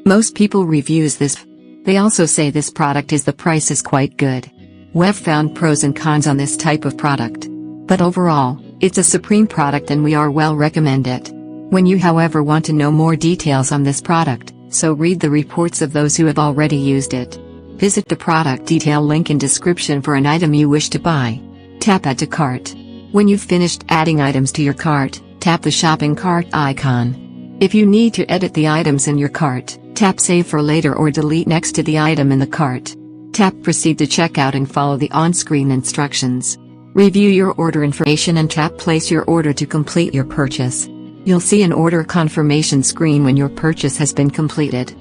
Most people reviews this. They also say this product the price is quite good. We've found pros and cons on this type of product. But overall, it's a supreme product and we are well recommend it. When you however want to know more details on this product, so read the reports of those who have already used it. Visit the product detail link in description for an item you wish to buy. Tap Add to Cart. When you've finished adding items to your cart, tap the shopping cart icon. If you need to edit the items in your cart, tap Save for later or delete next to the item in the cart. Tap Proceed to checkout and follow the on-screen instructions. Review your order information and tap Place your order to complete your purchase. You'll see an order confirmation screen when your purchase has been completed.